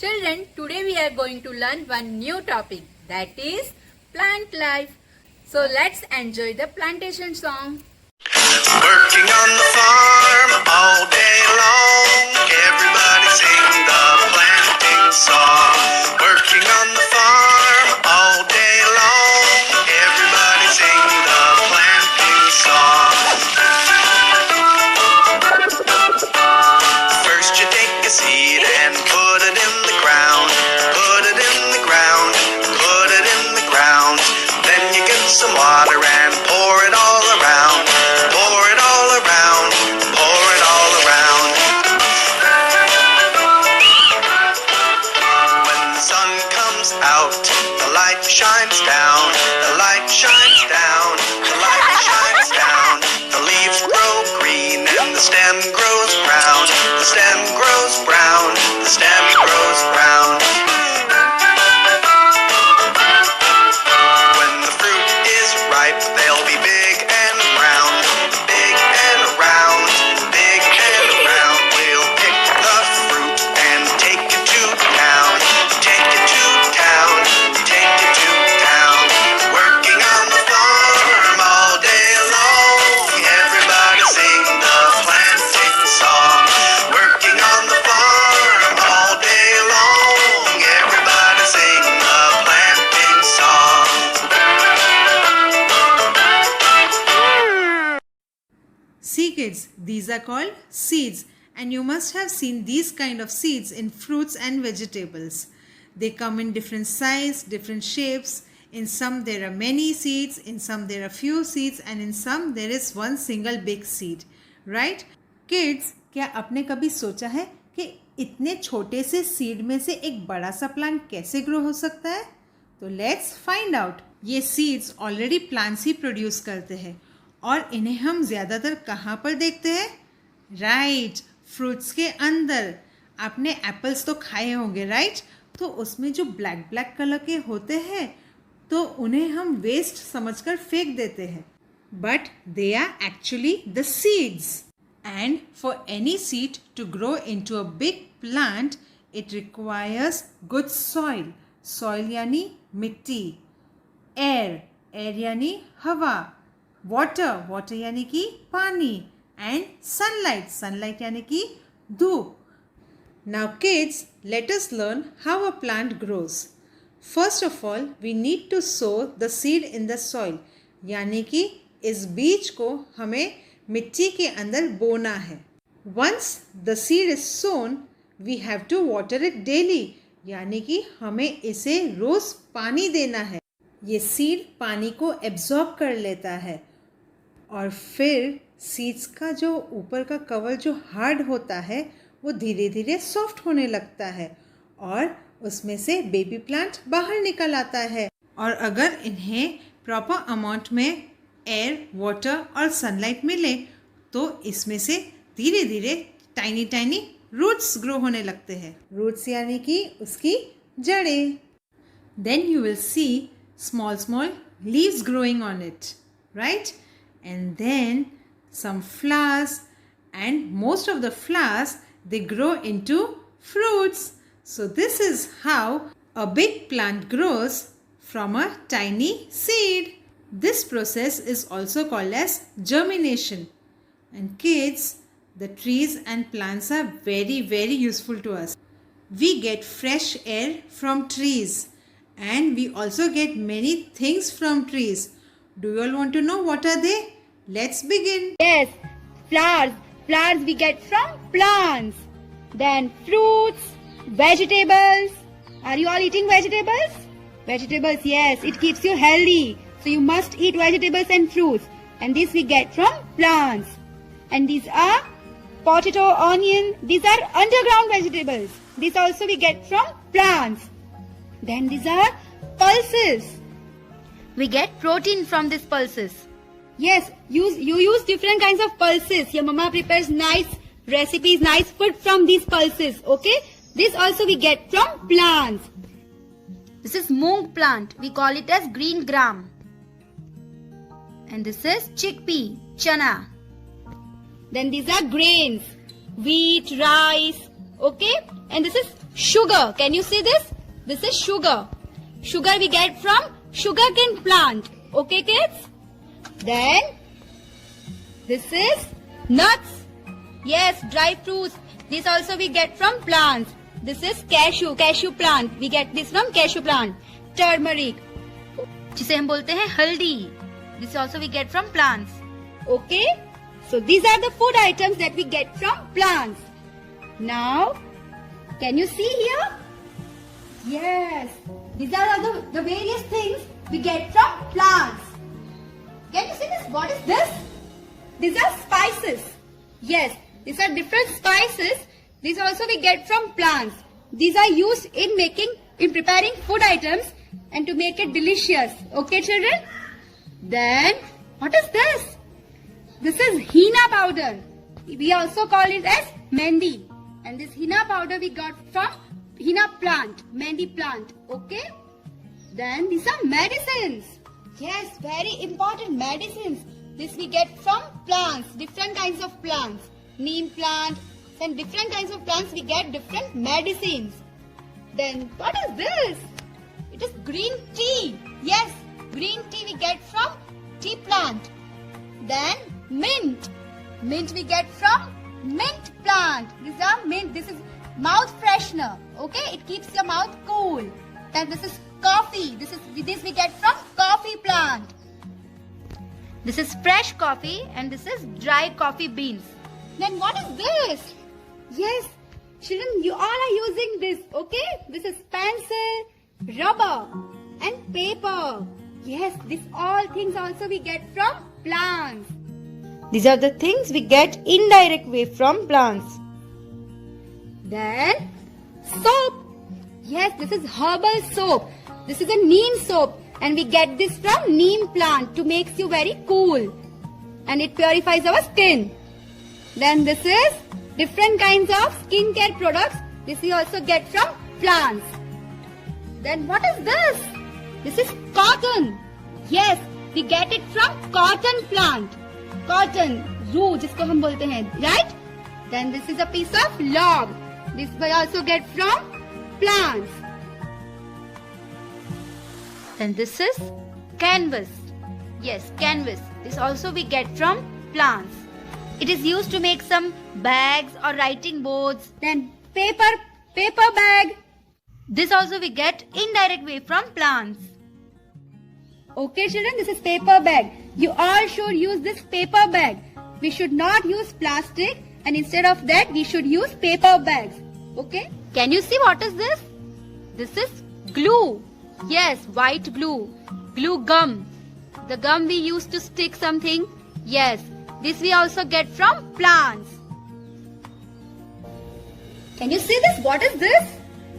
Children, today we are going to learn one new topic, that is plant life. So let's enjoy the plantation song. Working on the farm all day long, everybody sing the planting song. Working on the farm all day long, everybody sing the planting song. First you take a seed and put it in the ground, put it in the ground, put it in the ground. Then you get some water and pour it all around, pour it all around, pour it all around. When the sun comes out, the light shines down, the light shines down, the light shines down. The leaves grow green and the stem grows brown, the stem grows brown, the stem grows brown. When the fruit is ripe, they'll be big and round, big and round, big and round. We'll pick the fruit and take it to town, take it to town, take it to town. Working on the farm all day long, everybody sing the planting song. Working on the farm all day long, everybody sing the planting song. See kids, these are called seeds and you must have seen these kind of seeds in fruits and vegetables. They come in different size, different shapes. In some there are many seeds, in some there are few seeds and in some there is one single big seed. Right? Kids, क्या आपने कभी सोचा है कि इतने छोटे से seed में से एक बड़ा सा प्लांट कैसे ग्रो हो सकता है? तो लेट्स फाइंड आउट. ये सीड्स ऑलरेडी प्लांट्स ही प्रोड्यूस करते हैं और इन्हें हम ज़्यादातर कहाँ पर देखते हैं? राइट, फ्रूट्स के अंदर. आपने एप्पल्स तो खाए होंगे राइट? तो उसमें जो ब्लैक ब्लैक कलर के होते हैं तो उन्हें हम वेस्ट समझकर फेंक देते हैं. But they are actually the seeds. And for any seed to grow into a big plant it requires good soil. Soil यानी मिट्टी. एयर, एयर यानी हवा. वाटर, वाटर यानी कि पानी. एंड सनलाइट, सनलाइट यानी कि धूप. Now kids, let us learn how a plant grows. First of all we need to sow the seed in the soil. यानी कि इस बीज को हमें मिट्टी के अंदर बोना है. Once the seed is sown we have to water it daily. यानी कि हमें इसे रोज पानी देना है. ये सीड पानी को एब्जॉर्ब कर लेता है और फिर सीड्स का जो ऊपर का कवर जो हार्ड होता है वो धीरे धीरे सॉफ्ट होने लगता है और उसमें से बेबी प्लांट बाहर निकल आता है. और अगर इन्हें प्रॉपर अमाउंट में एयर, वाटर और सनलाइट मिले तो इसमें से धीरे धीरे टाइनी टाइनी रूट्स ग्रो होने लगते हैं. रूट्स यानी कि उसकी जड़ें. Then you will see small leaves growing on it, right? And then some flowers, and most of the flowers they grow into fruits. So this is how a big plant grows from a tiny seed. This process is also called as germination. And kids, the trees and plants are very useful to us. We get fresh air from trees. And we also get many things from trees. Do you all want to know what are they? Let's begin. Yes, flowers. Flowers we get from plants. Then fruits, vegetables. Are you all eating vegetables? Vegetables, yes. It keeps you healthy. So you must eat vegetables and fruits. And this we get from plants. And these are potato, onion. These are underground vegetables. These also we get from plants. Then these are pulses. We get protein from these pulses. Yes, you use different kinds of pulses. Your mama prepares nice recipes, nice food from these pulses. Okay? This also we get from plants. This is moong plant. We call it as green gram. And this is chickpea, chana. Then these are grains. Wheat, rice. Okay? And this is sugar. Can you see this? This is sugar. Sugar we get from sugarcane plant. Okay, kids? Then this is nuts. Yes, dry fruits. This also we get from plants. This is cashew plant. We get this from cashew plant. Turmeric, जिसे हम बोलते हैं हल्दी. This also we get from plants. Okay? So these are the food items that we get from plants. Now, can you see here? Yes. These are all the various things we get from plants. Can you see this? What is this? These are spices. Yes, these are different spices. These also we get from plants. These are used in preparing food items and to make it delicious. Okay, children? Then, what is this? This is henna powder. We also call it as mendi. And this henna powder we got from henna plant, mendi plant. Okay? Then these are medicines. Yes, very important medicines. This we get from plants, different kinds of plants. Neem plant and different kinds of plants we get different medicines. Then what is this? It is green tea. Yes, green tea we get from tea plant. Then mint. Mint we get from mint plant. These are mint. This is mouth freshener. Okay, it keeps your mouth cool. Then this is coffee. This we get from coffee plant. This is fresh coffee and this is dry coffee beans. Then what is this? Yes, children, you all are using this. Okay, this is pencil, rubber and paper. Yes, these all things also we get from plants. These are the things we get indirect way from plants. Then soap. Yes, this is herbal soap. This is a neem soap and we get this from neem plant to make you very cool and it purifies our skin. Then this is different kinds of skincare products. This we also get from plants. Then what is this? This is cotton. Yes, we get it from cotton plant. Cotton, रूह जिसको हम बोलते हैं, right? Then this is a piece of log. This we also get from plants. Then this is canvas. Yes, canvas. This also we get from plants. It is used to make some bags or writing boards. Then paper bag. This also we get indirect way from plants. Okay, children, this is paper bag. You all should use this paper bag. We should not use plastic and instead of that we should use paper bags. Okay? Can you see what is this? This is glue. Yes, white glue. Glue gum. The gum we use to stick something. Yes, this we also get from plants. Can you see this? What is this?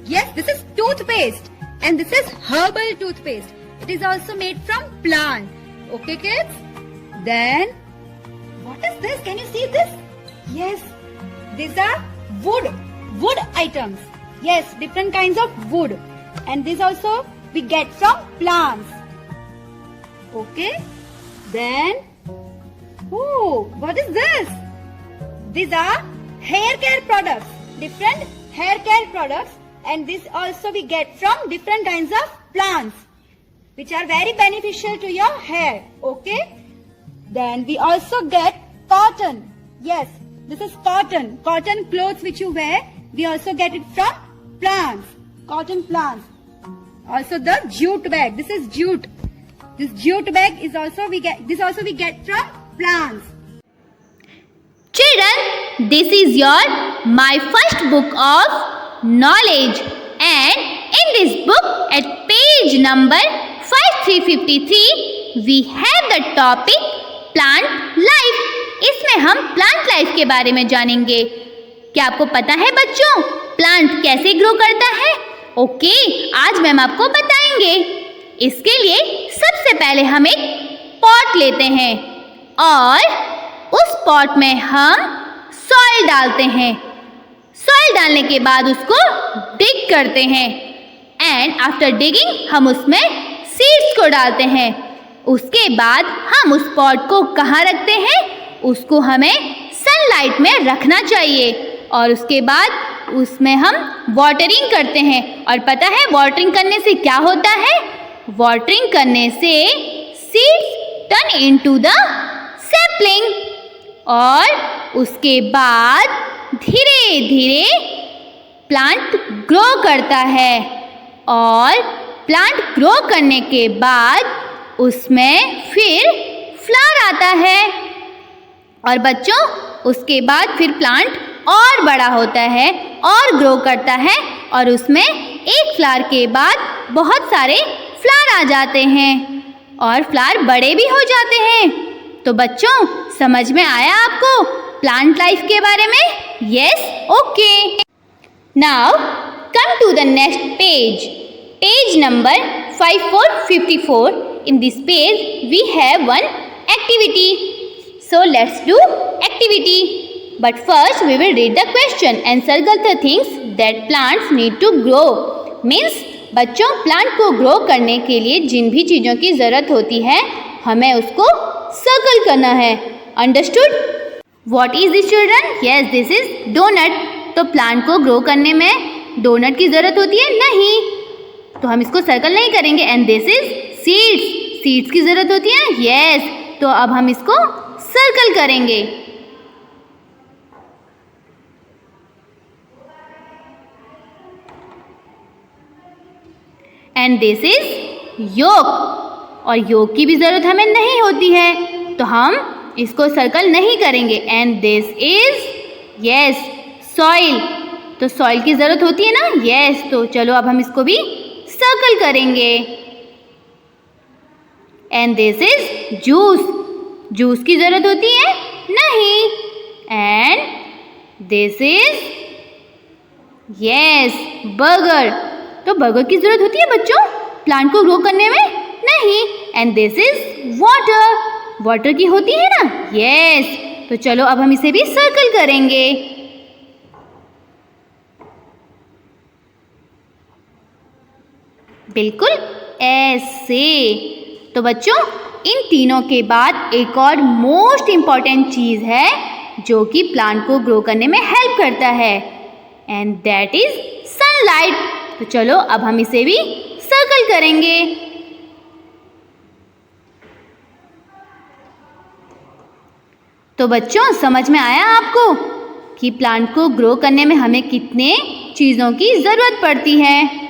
Yes, this is toothpaste. And this is herbal toothpaste. It is also made from plant. Okay, kids? Then, what is this? Can you see this? Yes, these are wood items. Yes, different kinds of wood. And this also we get from plants. Okay? Then, what is this? These are hair care products. Different hair care products. And this also we get from different kinds of plants, which are very beneficial to your hair. Okay? Then we also get cotton. Yes, this is cotton. Cotton clothes which you wear, we also get it from plants. Cotton plants. Also the jute bag. This is jute. This jute bag is also we get from plants. Children, this is your my first book of knowledge, and in this book at page number 5353 we have the topic plant life. इसमें हम plant life के बारे में जानेंगे. क्या आपको पता है बच्चों प्लांट कैसे ग्रो करता है? ओके, आज मैम आपको बताएंगे. इसके लिए सबसे पहले हम एक पॉट लेते हैं और उस पॉट में हम सॉइल डालते हैं. सॉइल डालने के बाद उसको डिग करते हैं एंड आफ्टर डिगिंग हम उसमें सीड्स को डालते हैं. उसके बाद हम उस पॉट को कहाँ रखते हैं? उसको हमें सनलाइट में रखना चाहिए और उसके बाद उसमें हम वाटरिंग करते हैं। और पता है वाटरिंग करने से क्या होता है? वाटरिंग करने से seeds turn into the sapling और उसके बाद धीरे धीरे प्लांट ग्रो करता है और प्लांट ग्रो करने के बाद उसमें फिर फ्लावर आता है और बच्चों उसके बाद फिर प्लांट और बड़ा होता है और ग्रो करता है और उसमें एक फ्लावर के बाद बहुत सारे फ्लावर आ जाते हैं और फ्लावर बड़े भी हो जाते हैं। तो बच्चों समझ में आया आपको प्लांट लाइफ के बारे में? Yes, okay. Now come to the next page, page number 5454. In this page we have one activity. So let's do activity. But first we will read the question and circle the things that plants need to grow. Means बच्चों plant को grow करने के लिए जिन भी चीज़ों की ज़रूरत होती है हमें उसको सर्कल करना है। Understood? What is this children? Yes, this is donut. तो प्लांट को ग्रो करने में डोनट की ज़रूरत होती है? नहीं, तो हम इसको सर्कल नहीं करेंगे। And this is seeds, seeds की ज़रूरत होती है? यस, तो अब हम इसको सर्कल करेंगे। एंड दिस इज योक, और योक की भी ज़रूरत हमें नहीं होती है तो हम इसको सर्कल नहीं करेंगे। And this is yes soil, तो सॉइल की ज़रूरत होती है ना? यस, तो चलो अब हम इसको भी सर्कल करेंगे। And this is juice, juice की ज़रूरत होती है? नहीं। And this is yes burger, तो बर्गर की ज़रूरत होती है बच्चों प्लांट को ग्रो करने में? नहीं। And this is water, water की होती है ना? यस, तो चलो अब हम इसे भी सर्कल करेंगे। बिल्कुल ऐसे। तो बच्चों इन तीनों के बाद एक और मोस्ट इम्पॉर्टेंट चीज़ है जो कि प्लांट को ग्रो करने में हेल्प करता है एंड दैट इज सनलाइट। तो चलो अब हम इसे भी सर्कल करेंगे। तो बच्चों समझ में आया आपको कि प्लांट को ग्रो करने में हमें कितने चीज़ों की ज़रूरत पड़ती है?